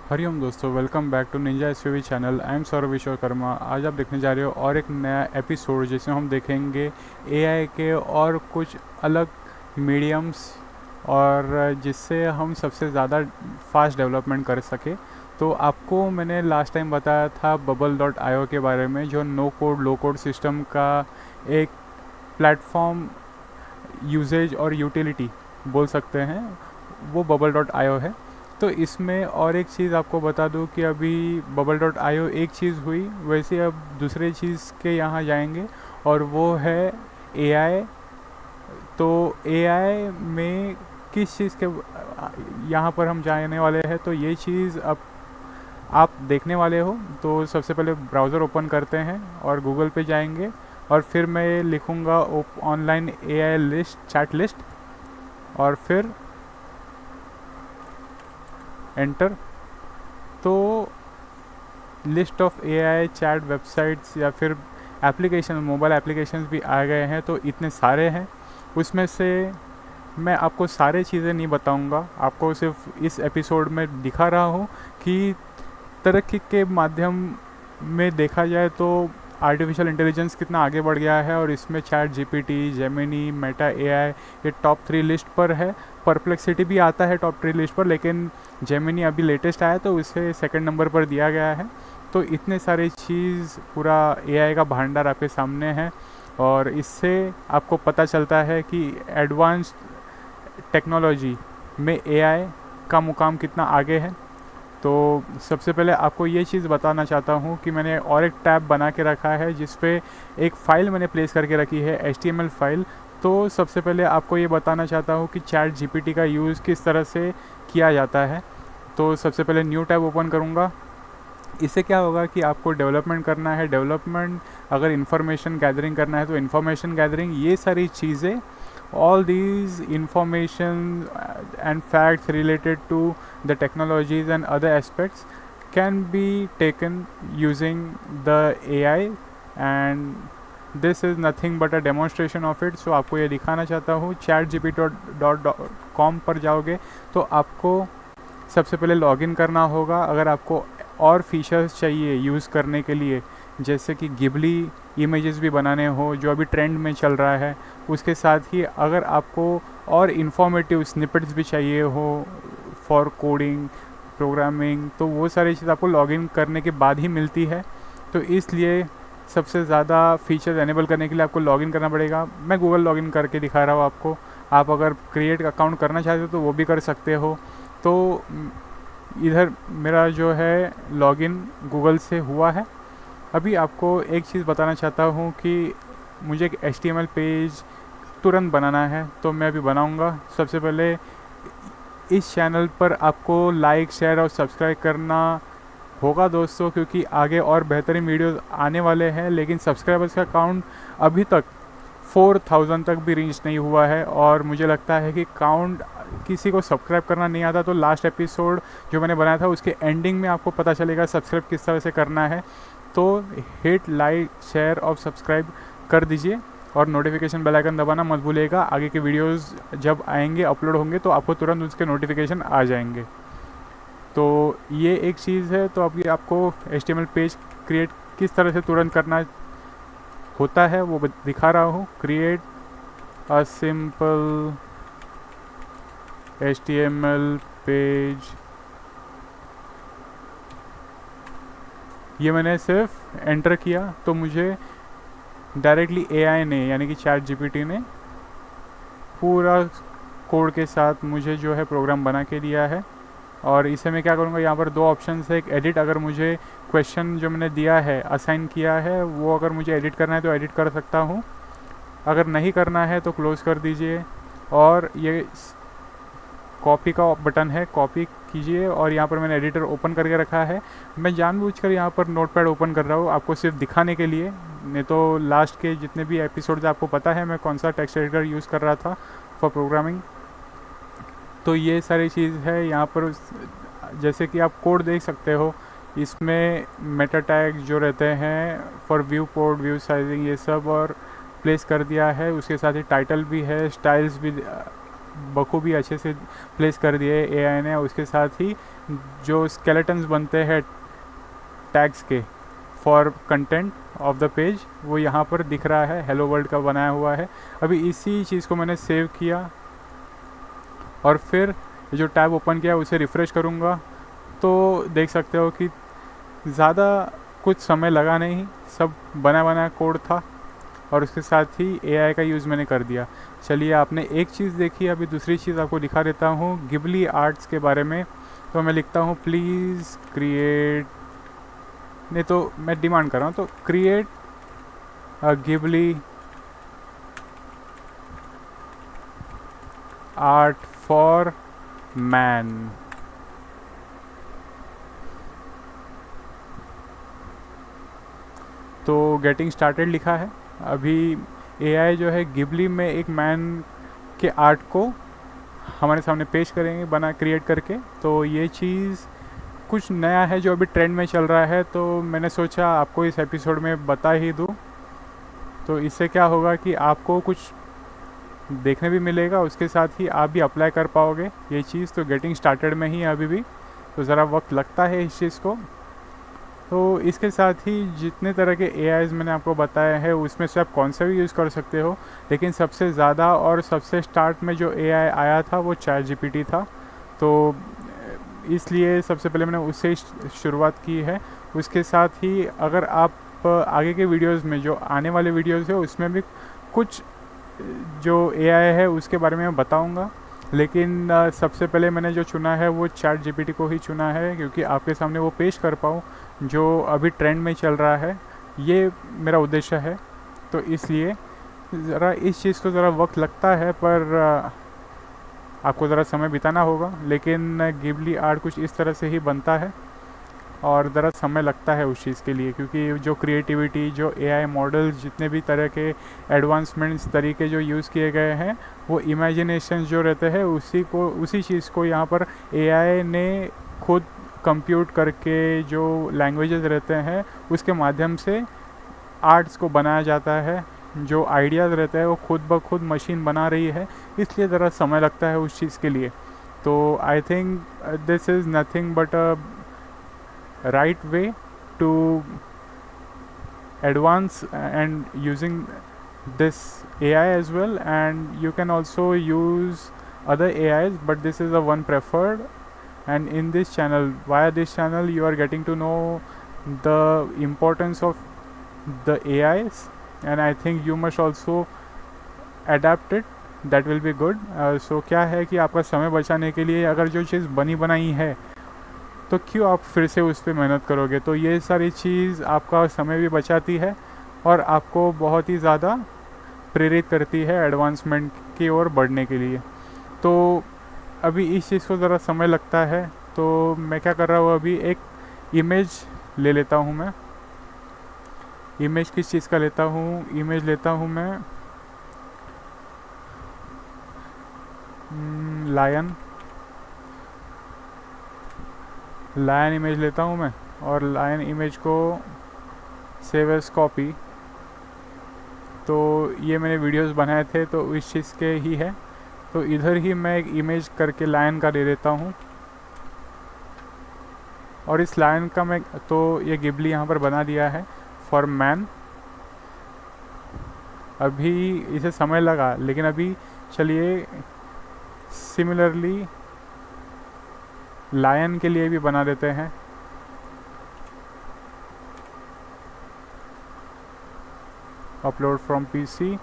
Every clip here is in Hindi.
हरिओम दोस्तों, welcome back to ninja SUV channel. I am Saurabh Vishwakarma. आज आप देखने जा रहे हो और एक नया एपिसोड जिसमें हम देखेंगे एआई के और कुछ अलग मीडियम्स और जिससे हम सबसे ज़्यादा फास्ट डेवलपमेंट कर सके। तो आपको मैंने लास्ट टाइम बताया था bubble.io के बारे में, जो नो कोड लो कोड सिस्टम का एक प्लेटफॉर्म यूजेज और यूटिलिटी बोल सकते हैं, वो bubble.io है। तो इसमें और एक चीज़ आपको बता दूं कि अभी bubble.io एक चीज़ हुई, वैसे अब दूसरे चीज़ के यहाँ जाएंगे और वो है एआई। तो एआई में किस चीज़ के यहाँ पर हम जाने वाले हैं, तो ये चीज़ अब आप देखने वाले हो। तो सबसे पहले ब्राउज़र ओपन करते हैं और गूगल पे जाएंगे और फिर मैं लिखूँगा online AI list, chat list, और फिर एंटर। तो list of AI chat websites या फिर एप्लीकेशन, मोबाइल एप्लीकेशंस भी आ गए हैं। तो इतने सारे हैं, उसमें से मैं आपको सारे चीज़ें नहीं बताऊंगा, आपको सिर्फ इस एपिसोड में दिखा रहा हूँ कि तरक्की के माध्यम में देखा जाए तो आर्टिफिशियल इंटेलिजेंस कितना आगे बढ़ गया है। और इसमें chat GPT, Gemini, Meta AI ये टॉप 3 लिस्ट पर है। परप्लेक्सिटी भी आता है टॉप 3 लिस्ट पर, लेकिन जेमिनी अभी लेटेस्ट आया तो उसे सेकंड नंबर पर दिया गया है। तो इतने सारे चीज़, पूरा एआई का भंडार आपके सामने है और इससे आपको पता चलता है कि एडवांस टेक्नोलॉजी में एआई का मुकाम कितना आगे है। तो सबसे पहले आपको ये चीज़ बताना चाहता हूँ कि मैंने और एक टैब बना के रखा है जिस पे एक फ़ाइल मैंने प्लेस करके रखी है, HTML फाइल। तो सबसे पहले आपको ये बताना चाहता हूँ कि चैट जीपीटी का यूज़ किस तरह से किया जाता है। तो सबसे पहले न्यू टैब ओपन करूँगा। इससे क्या होगा कि आपको डेवलपमेंट करना है, डेवलपमेंट अगर इन्फॉर्मेशन गैदरिंग करना है तो इन्फॉर्मेशन गैदरिंग, ये सारी चीज़ें, all these information and facts related to the technologies and other aspects can be taken using the AI, and this is nothing but a demonstration of it. So आपको ये दिखाना चाहता हूँ। chatgpt.com पर जाओगे तो आपको सबसे पहले लॉगिन करना होगा। अगर आपको और फीचर्स चाहिए यूज़ करने के लिए, जैसे कि गिबली इमेजेस भी बनाने हो जो अभी ट्रेंड में चल रहा है, उसके साथ ही अगर आपको और इन्फॉर्मेटिव स्निपेट्स भी चाहिए हो फॉर कोडिंग, प्रोग्रामिंग, तो वो सारी चीज़ आपको लॉगिन करने के बाद ही मिलती है। तो इसलिए सबसे ज़्यादा फीचर्स एनेबल करने के लिए आपको लॉगिन करना पड़ेगा। मैं गूगल लॉगिन करके दिखा रहा हूँ आपको। आप अगर क्रिएट अकाउंट करना चाहते हो तो वो भी कर सकते हो। तो इधर मेरा जो है लॉगिन गूगल से हुआ है। अभी आपको एक चीज़ बताना चाहता हूँ कि मुझे एक HTML पेज तुरंत बनाना है, तो मैं अभी बनाऊँगा। सबसे पहले इस चैनल पर आपको लाइक, शेयर और सब्सक्राइब करना होगा दोस्तों, क्योंकि आगे और बेहतरीन वीडियोस आने वाले हैं। लेकिन सब्सक्राइबर्स का काउंट अभी तक 4000 तक भी रीच नहीं हुआ है और मुझे लगता है कि काउंट किसी को सब्सक्राइब करना नहीं आता। तो लास्ट एपिसोड जो मैंने बनाया था उसके एंडिंग में आपको पता चलेगा सब्सक्राइब किस तरह से करना है। तो हिट लाइक, शेयर और सब्सक्राइब कर दीजिए और नोटिफिकेशन बेल आइकन दबाना मत भूलिएगा। आगे के वीडियोस जब आएंगे, अपलोड होंगे, तो आपको तुरंत उसके नोटिफिकेशन आ जाएंगे। तो ये एक चीज़ है। तो अभी आपको HTML पेज क्रिएट किस तरह से तुरंत करना होता है वो दिखा रहा हूँ। Create a simple HTML page, ये मैंने सिर्फ एंटर किया तो मुझे डायरेक्टली AI ने, यानी कि चैट जीपीटी ने पूरा कोड के साथ मुझे जो है प्रोग्राम बना के दिया है। और इसे मैं क्या करूँगा, यहाँ पर 2 ऑप्शन है। एक एडिट, अगर मुझे क्वेश्चन जो मैंने दिया है, असाइन किया है, वो अगर मुझे एडिट करना है तो एडिट कर सकता हूँ। अगर नहीं करना है तो क्लोज़ कर दीजिए। और ये कॉपी का बटन है, कॉपी कीजिए। और यहाँ पर मैंने एडिटर ओपन करके रखा है। मैं जानबूझकर यहाँ पर नोटपैड ओपन कर रहा हूँ आपको सिर्फ दिखाने के लिए, नहीं तो लास्ट के जितने भी एपिसोड्स आपको पता है मैं कौन सा टेक्स्ट एडिटर यूज़ कर रहा था फॉर प्रोग्रामिंग। तो ये सारी चीज़ है यहाँ पर। जैसे कि आप कोड देख सकते हो, इसमें मेटा टैग जो रहते हैं for view port, view sizing, ये सब और प्लेस कर दिया है। उसके साथ ही टाइटल भी है, स्टाइल्स भी बखूबी अच्छे से प्लेस कर दिए एआई ने। उसके साथ ही जो स्केलेटन्स बनते हैं टैग्स के for content of the page, वो यहाँ पर दिख रहा है, हेलो वर्ल्ड का बनाया हुआ है। अभी इसी चीज़ को मैंने सेव किया और फिर जो टैब ओपन किया उसे रिफ़्रेश करूँगा तो देख सकते हो कि ज़्यादा कुछ समय लगा नहीं, सब बना बनाया कोड था और उसके साथ ही एआई का यूज़ मैंने कर दिया। चलिए, आपने एक चीज़ देखी, अभी दूसरी चीज़ आपको दिखा देता हूँ गिबली आर्ट्स के बारे में। तो मैं लिखता हूँ प्लीज़ क्रिएट, नहीं तो मैं डिमांड कर रहा हूँ, तो create a Ghibli art for man. तो गेटिंग स्टार्टेड लिखा है। अभी एआई जो है गिबली में एक मैन के आर्ट को हमारे सामने पेश करेंगे बना क्रिएट करके। तो ये चीज़ कुछ नया है जो अभी ट्रेंड में चल रहा है, तो मैंने सोचा आपको इस एपिसोड में बता ही दूँ। तो इससे क्या होगा कि आपको कुछ देखने भी मिलेगा, उसके साथ ही आप भी अप्लाई कर पाओगे ये चीज़। तो गेटिंग स्टार्टेड में ही अभी भी, तो ज़रा वक्त लगता है इस चीज़ को। तो इसके साथ ही जितने तरह के एआईज़ मैंने आपको बताए हैं उसमें से आप कौन सा भी यूज़ कर सकते हो, लेकिन सबसे ज़्यादा और सबसे स्टार्ट में जो एआई आया था वो चैट जीपीटी था। तो इसलिए सबसे पहले मैंने उससे शुरुआत की है। उसके साथ ही अगर आप आगे के वीडियोस में, जो आने वाले वीडियोस है, उसमें भी कुछ जो एआई है उसके बारे में मैं बताऊंगा। लेकिन सबसे पहले मैंने जो चुना है वो चैट जीपीटी को ही चुना है, क्योंकि आपके सामने वो पेश कर पाऊँ जो अभी ट्रेंड में चल रहा है, ये मेरा उद्देश्य है। तो इसलिए ज़रा इस चीज़ को ज़रा वक्त लगता है, पर आपको ज़रा समय बिताना होगा। लेकिन गिबली आर्ट कुछ इस तरह से ही बनता है और ज़रा समय लगता है उस चीज़ के लिए, क्योंकि जो क्रिएटिविटी, जो एआई मॉडल्स, जितने भी तरह के एडवांसमेंट्स तरीके जो यूज़ किए गए हैं, वो इमेजिनेशन जो रहते हैं उसी चीज़ को यहाँ पर एआई ने खुद कंप्यूट करके जो लैंग्वेजेस रहते हैं उसके माध्यम से आर्ट्स को बनाया जाता है। जो आइडियाज़ रहते हैं वो खुद ब खुद मशीन बना रही है, इसलिए ज़रा समय लगता है उस चीज़ के लिए। तो I think this is nothing but a right way to advance and using this AI as well, and you can also use other AIs, but this is the one preferred. And in this channel, via this channel, you are getting to know the importance of the AIs, and I think you must also adapt it. That will be good. So क्या है कि आपका समय बचाने के लिए अगर जो चीज़ बनी बनाई है तो क्यों आप फिर से उस पर मेहनत करोगे। तो ये सारी चीज़ आपका समय भी बचाती है और आपको बहुत ही ज़्यादा प्रेरित करती है एडवांसमेंट की ओर बढ़ने के लिए। तो अभी इस चीज़ को ज़रा समय लगता है, तो मैं क्या कर रहा हूँ, अभी एक इमेज ले लेता हूँ मैं। इमेज किस चीज़ का लेता हूँ, इमेज लेता हूँ मैं लायन इमेज लेता हूँ मैं, और लायन इमेज को सेव एज कॉपी। तो ये मैंने वीडियोस बनाए थे तो इस चीज़ के ही है, तो इधर ही मैं एक इमेज करके लायन का ले लेता हूँ। और इस लायन का मैं तो ये गिबली यहाँ पर बना दिया है फॉर मैन। अभी इसे समय लगा, लेकिन अभी चलिए सिमिलरली लायन के लिए भी बना देते हैं। अपलोड फ्रॉम पीसी,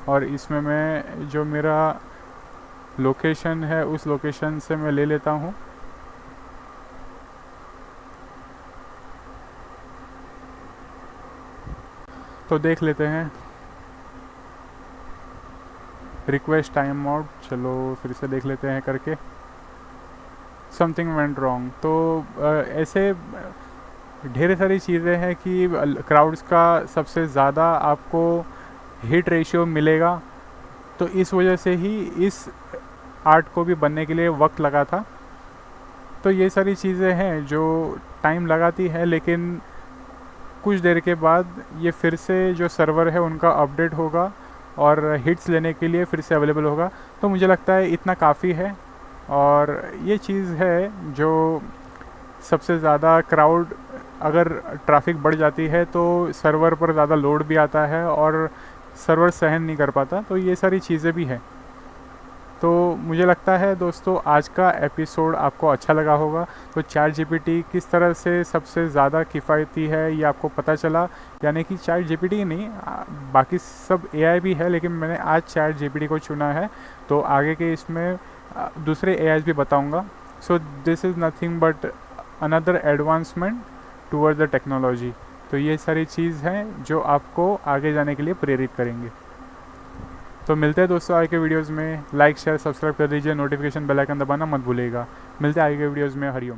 और इसमें मैं जो मेरा लोकेशन है उस लोकेशन से मैं ले लेता हूँ। तो देख लेते हैं रिक्वेस्ट टाइम आउट, चलो फिर से देख लेते हैं करके। Something went wrong. तो ऐसे ढेर सारी चीज़ें हैं कि क्राउड्स का सबसे ज़्यादा आपको हिट रेशियो मिलेगा, तो इस वजह से ही इस आर्ट को भी बनने के लिए वक्त लगा था। तो ये सारी चीज़ें हैं जो टाइम लगाती है, लेकिन कुछ देर के बाद ये फिर से जो सर्वर है उनका अपडेट होगा और हिट्स लेने के लिए फिर से अवेलेबल होगा। तो मुझे लगता है इतना काफ़ी है। और ये चीज़ है जो सबसे ज़्यादा क्राउड, अगर ट्रैफिक बढ़ जाती है तो सर्वर पर ज़्यादा लोड भी आता है और सर्वर सहन नहीं कर पाता, तो ये सारी चीज़ें भी हैं। तो मुझे लगता है दोस्तों आज का एपिसोड आपको अच्छा लगा होगा। तो चैट जीपीटी किस तरह से सबसे ज़्यादा किफ़ायती है ये आपको पता चला। यानी कि चैट जीपीटी नहीं, बाकी सब एआई भी है, लेकिन मैंने आज चैट जीपीटी को चुना है। तो आगे के इसमें दूसरे एआईज भी बताऊंगा। So this is nothing but another advancement toward the technology. तो ये सारी चीज़ हैं जो आपको आगे जाने के लिए प्रेरित करेंगे। तो मिलते हैं दोस्तों आगे के वीडियोस में। लाइक शेयर सब्सक्राइब कर दीजिए, नोटिफिकेशन बेल आइकन दबाना मत भूलिएगा। मिलते हैं आगे के वीडियोस में। हरिओम।